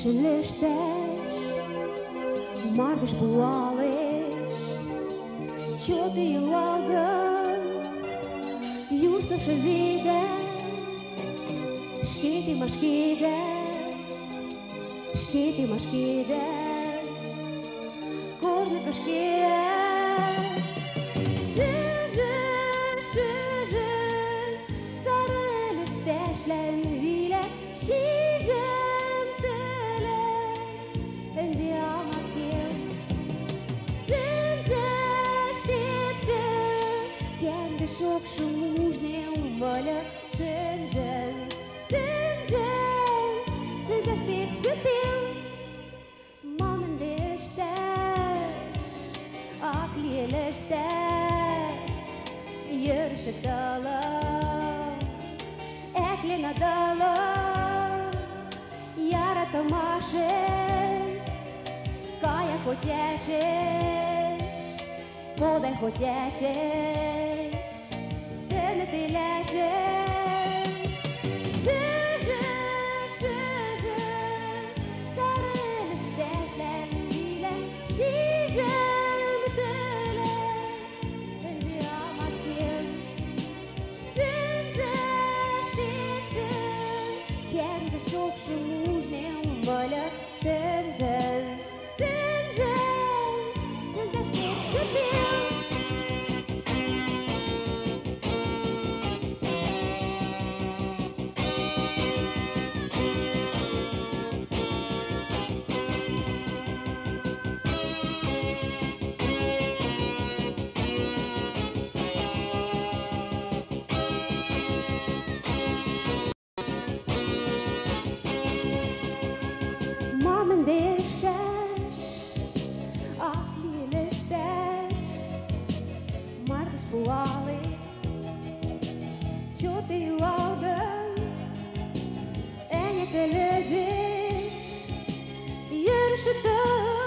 shëllështesh, marrësh buallesh, qote ju aldën, ju së shëvide, shketi ma shkide, shketi ma shkide, kur në këshkide. Shëzhën, shëzhën, sarën shtesh lën vile, shizhën të le, ndja ma tjem. Sënë shtetë që, tjem dhe shok shumë mushne umëllë, të nxën, sënë shtetë që tim, ma më ndështesh, akli e lështesh, jërë shëtëllë, ekle në dëllë, jara të mashen, kaja ko tjeshesh, kodaj ko tjeshesh, se në të leshen. Shëzhën, shëzhën, sarën shtesh lën vile, shizhën të le, ndja ma tjem. Sënë shteqën, tjem dhe shok shumë mushne umëllë, të nxën, sënë shteqën tim. Ma më ndështesh, akli e lështesh, marrësh bualli, qote ju aldën, e një të lëzhesh, jërë shëtër.